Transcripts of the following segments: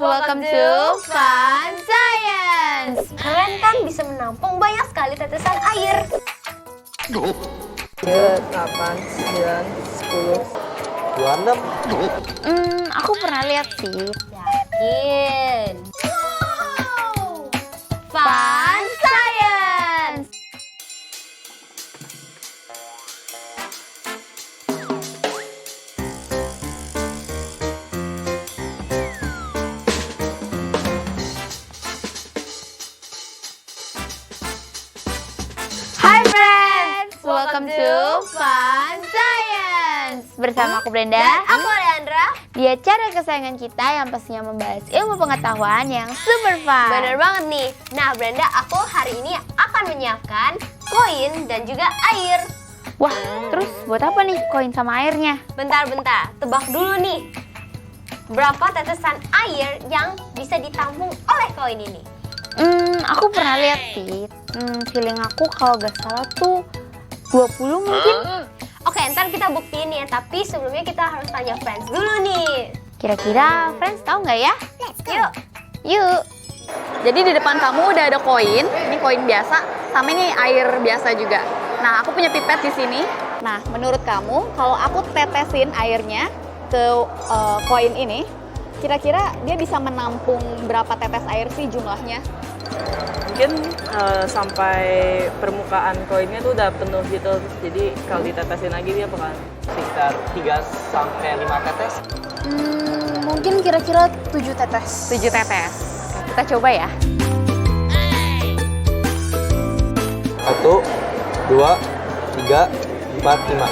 welcome to Fun Science. Kalian kan bisa menampung banyak sekali tetesan air. 7, 8, 9, 10, 26. Aku pernah lihat sih. Yakin? Fun Science. Hai friends, welcome to Fun Science. Bersama aku Brenda. Aku Leandra. Di acara kesayangan kita yang pastinya membahas ilmu pengetahuan yang super fun. Bener banget nih. Nah Brenda, aku hari ini akan menyiapkan koin dan juga air. Wah, terus buat apa nih koin sama airnya? Bentar-bentar, tebak dulu nih. Berapa tetesan air yang bisa ditampung oleh koin ini? Aku pernah lihat sih. Feeling aku kalau gak salah tuh 20 mungkin. Oke, ntar kita buktiin ya. Tapi sebelumnya kita harus tanya friends dulu nih. Kira-kira friends tahu nggak ya? Yuk. Yuk. Jadi di depan kamu udah ada koin, ini koin biasa, sama ini air biasa juga. Nah, aku punya pipet di sini. Nah, menurut kamu, kalau aku tetesin airnya ke koin ini, kira-kira dia bisa menampung berapa tetes air sih jumlahnya? mungkin sampai permukaan koinnya tuh udah penuh gitu. Jadi kalau ditetesin lagi dia bakal sekitar 3 sampai 5 tetes. Mungkin kira-kira 7 tetes. 7 tetes. Kita coba ya. 1, 2, 3, 4, 5.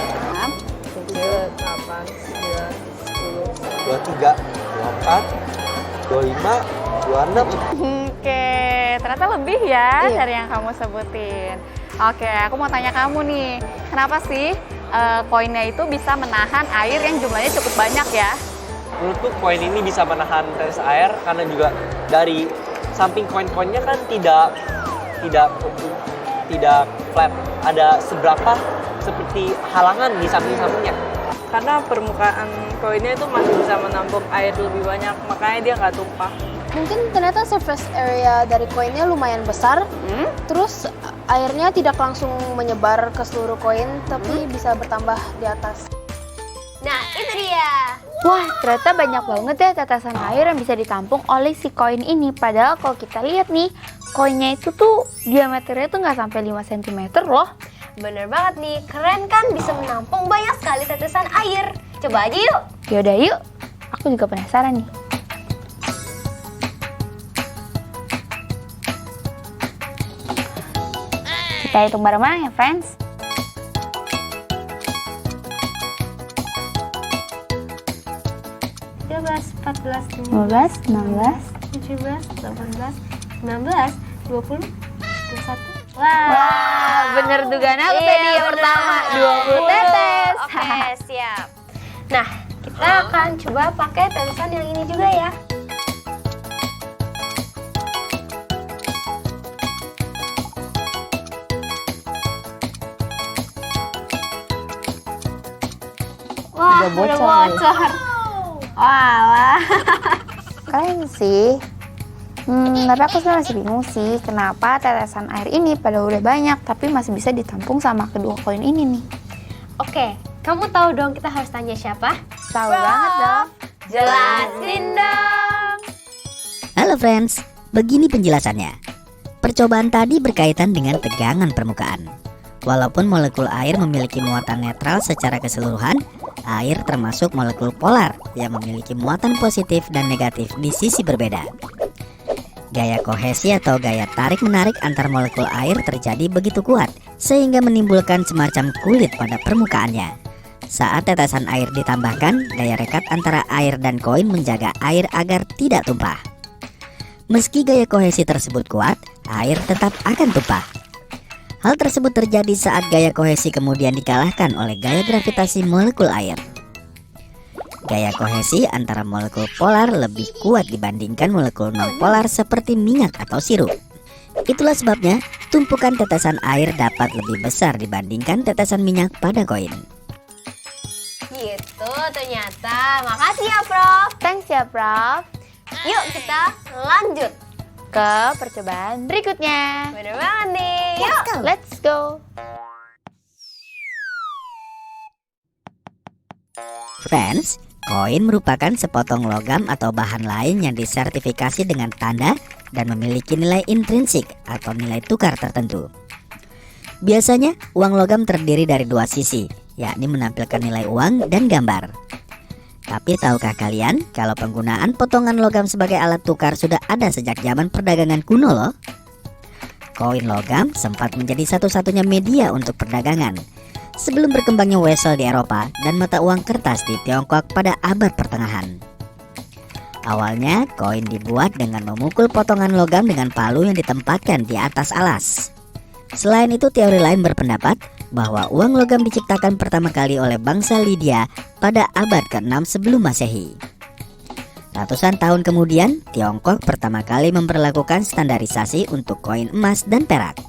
7, 8, 9, 10. 23, 24, 25, 26. Oke, ternyata lebih ya Iya. dari yang kamu sebutin. Oke, aku mau tanya kamu nih, kenapa sih koinnya itu bisa menahan air yang jumlahnya cukup banyak ya? Menurutku koin ini bisa menahan tetes air karena juga dari samping koin-koinnya kan tidak flat. Ada seberapa seperti halangan di samping-sampingnya. Karena permukaan koinnya itu masih bisa menampung air lebih banyak, makanya dia nggak tumpah. Mungkin ternyata surface area dari koinnya lumayan besar. Terus airnya tidak langsung menyebar ke seluruh koin, tapi bisa bertambah di atas. Nah, itu dia. Wah, ternyata banyak banget ya tetesan air yang bisa ditampung oleh si koin ini. Padahal kalau kita lihat nih, koinnya itu tuh diameternya tuh nggak sampai 5 cm loh. Bener banget nih. Keren kan, bisa menampung banyak sekali tetesan air. Coba aja yuk. Yaudah yuk, aku juga penasaran nih. Kita hitung bareng-bareng ya, friends. Belas, 14, 15, 16. 17, 18, 19, 20, 21. Wah, Wah, bener dugaan aku tadi yang pertama, 20 tetes. Oke, siap. Nah, kita akan coba pakai tetesan yang ini juga ya. Wah, Udah udah bocor. bocor. Walah. Keren sih. Tapi aku sebenarnya masih bingung sih kenapa tetesan air ini pada udah banyak tapi masih bisa ditampung sama kedua koin ini nih. Oke, kamu tahu dong kita harus tanya siapa? Tahu banget dong. Jelasin dong. Halo friends, begini penjelasannya. Percobaan tadi berkaitan dengan tegangan permukaan. Walaupun molekul air memiliki muatan netral secara keseluruhan, air termasuk molekul polar yang memiliki muatan positif dan negatif di sisi berbeda. Gaya kohesi atau gaya tarik-menarik antar molekul air terjadi begitu kuat, sehingga menimbulkan semacam kulit pada permukaannya. Saat tetesan air ditambahkan, daya rekat antara air dan koin menjaga air agar tidak tumpah. Meski gaya kohesi tersebut kuat, air tetap akan tumpah. Hal tersebut terjadi saat gaya kohesi kemudian dikalahkan oleh gaya gravitasi molekul air. Gaya kohesi antara molekul polar lebih kuat dibandingkan molekul non-polar seperti minyak atau sirup. Itulah sebabnya tumpukan tetesan air dapat lebih besar dibandingkan tetesan minyak pada koin. Gitu ternyata. Makasih ya, Prof. Thanks ya, Prof. Yuk kita lanjut. ke percobaan berikutnya. Bener banget nih. Yuk. Let's go. Friends, koin merupakan sepotong logam atau bahan lain yang disertifikasi dengan tanda dan memiliki nilai intrinsik atau nilai tukar tertentu. Biasanya, uang logam terdiri dari dua sisi, yakni menampilkan nilai uang dan gambar. Tapi tahukah kalian kalau penggunaan potongan logam sebagai alat tukar sudah ada sejak zaman perdagangan kuno loh? Koin logam sempat menjadi satu-satunya media untuk perdagangan sebelum berkembangnya wesel di Eropa dan mata uang kertas di Tiongkok pada abad pertengahan. Awalnya, koin dibuat dengan memukul potongan logam dengan palu yang ditempatkan di atas alas. Selain itu, teori lain berpendapat bahwa uang logam diciptakan pertama kali oleh bangsa Lydia pada abad ke-6 sebelum Masehi. Ratusan tahun kemudian, Tiongkok pertama kali memperlakukan standarisasi untuk koin emas dan perak.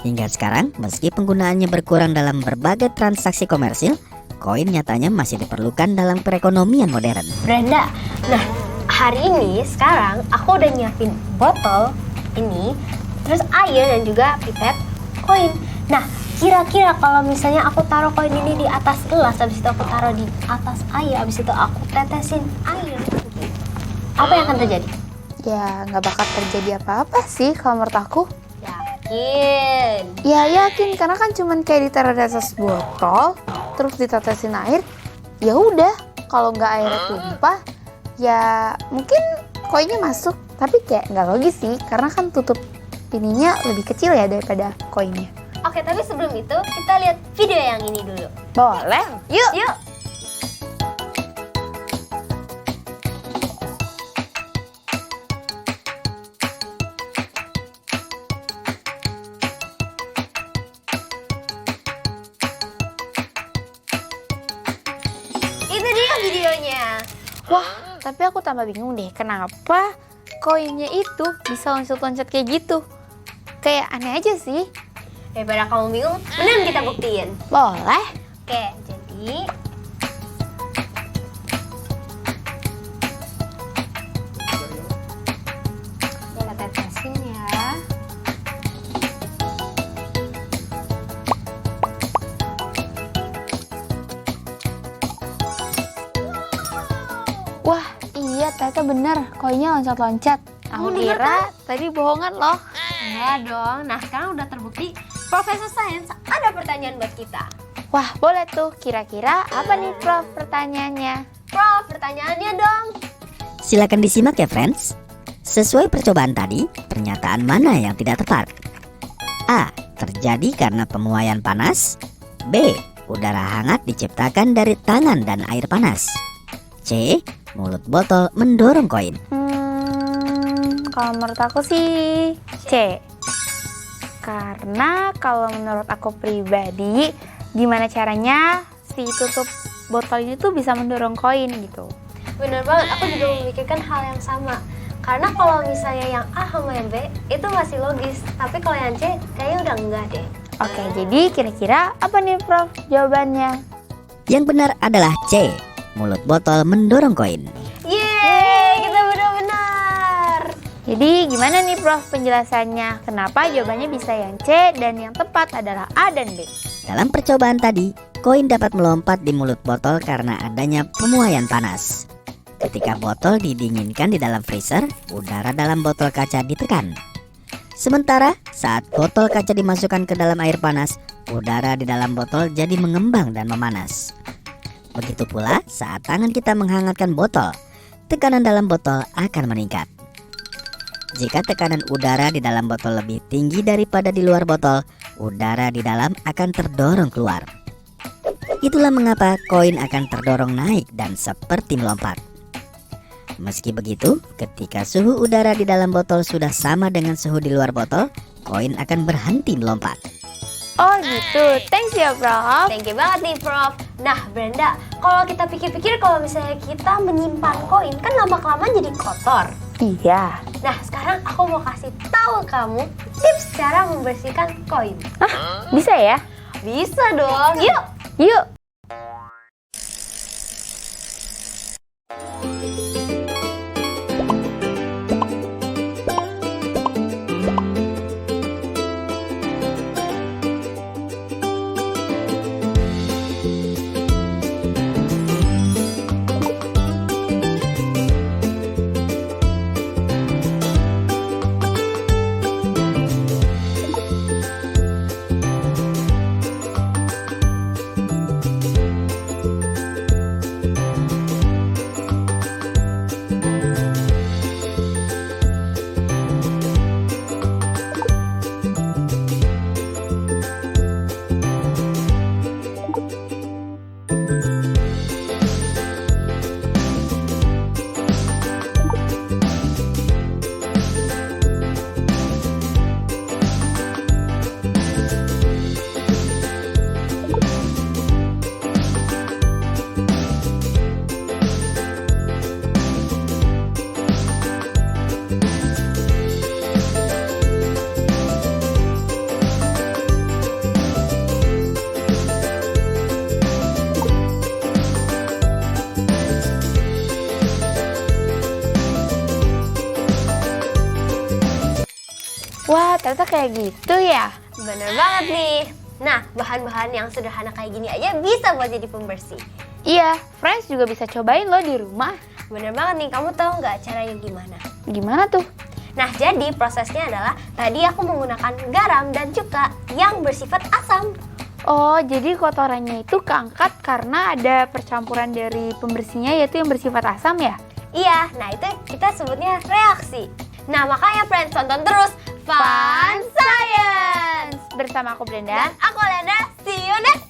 Hingga sekarang, meski penggunaannya berkurang dalam berbagai transaksi komersil, koin nyatanya masih diperlukan dalam perekonomian modern. Brenda, nah hari ini sekarang aku udah nyiapin botol ini, terus air dan juga pipet koin. Nah, kira-kira kalau misalnya aku taruh koin ini di atas gelas, habis itu aku taruh di atas air, habis itu aku tetesin air, apa yang akan terjadi? Ya nggak bakal terjadi apa-apa sih kalau menurut aku. Yakin? Ya yakin, karena kan cuman kayak ditaruh di atas botol, terus ditetesin air. Ya udah, kalau nggak airnya tumpah, ya mungkin koinnya masuk. Tapi kayak nggak logis sih, karena kan tutup ininya lebih kecil ya daripada koinnya. Oke, tapi sebelum itu kita lihat video yang ini dulu. Boleh? Yuk! Yuk! Itu dia videonya. Wah, tapi aku tambah bingung deh, kenapa koinnya itu bisa loncat-loncat kayak gitu? Kayak aneh aja sih. Daripada kamu bingung, mending kita buktiin. Boleh? Oke, jadi kita tetesin ya. Wah, iya ternyata bener, koinnya loncat-loncat. Aku bener kira tadi bohongan loh. Ya dong. Nah, sekarang udah terbukti. Profesor Sains ada pertanyaan buat kita. Wah, boleh tuh. Kira-kira apa nih, Prof, pertanyaannya? Prof, pertanyaannya dong. Silakan disimak ya friends. Sesuai percobaan tadi, pernyataan mana yang tidak tepat? A. Terjadi karena pemuaian panas. B. Udara hangat diciptakan dari tangan dan air panas. C. Mulut botol mendorong koin. Kalau menurut aku sih C. Karena kalau menurut aku pribadi, gimana caranya si tutup botol ini tuh bisa mendorong koin gitu. Bener banget, aku juga memikirkan hal yang sama. Karena kalau misalnya yang A sama yang B itu masih logis, tapi kalau yang C kayaknya udah enggak deh. Oke, jadi kira-kira apa nih, Prof, jawabannya? Yang benar adalah C. Mulut botol mendorong koin. Yeay, kita benar-benar. Jadi gimana nih, Prof, penjelasannya? Kenapa jawabannya bisa yang C dan yang tepat adalah A dan B? Dalam percobaan tadi, koin dapat melompat di mulut botol karena adanya pemuaian panas. Ketika botol didinginkan di dalam freezer, udara dalam botol kaca ditekan. Sementara saat botol kaca dimasukkan ke dalam air panas, udara di dalam botol jadi mengembang dan memanas. Begitu pula saat tangan kita menghangatkan botol, tekanan dalam botol akan meningkat. Jika tekanan udara di dalam botol lebih tinggi daripada di luar botol, udara di dalam akan terdorong keluar. Itulah mengapa koin akan terdorong naik dan seperti melompat. Meski begitu, ketika suhu udara di dalam botol sudah sama dengan suhu di luar botol, koin akan berhenti melompat. Oh gitu, thanks ya, Prof. Thank you banget nih, Prof. Nah, Brenda, kalau kita pikir-pikir kalau misalnya kita menyimpan koin kan lama-kelamaan jadi kotor. Iya. Nah, sekarang aku mau kasih tahu kamu tips cara membersihkan koin. Bisa ya? Bisa dong. Yuk. Yuk. Wah, ternyata kayak gitu ya. Bener banget nih. Nah, bahan-bahan yang sederhana kayak gini aja bisa buat jadi pembersih. Iya, Friends juga bisa cobain loh di rumah. Bener banget nih, kamu tahu nggak caranya gimana? Gimana tuh? Nah, jadi prosesnya adalah tadi aku menggunakan garam dan cuka yang bersifat asam. Oh, jadi kotorannya itu keangkat karena ada percampuran dari pembersihnya yaitu yang bersifat asam ya? Iya, nah itu kita sebutnya reaksi. Nah, makanya friends, tonton terus Fun Science! Bersama aku Dan Brenda. aku Lena, see you next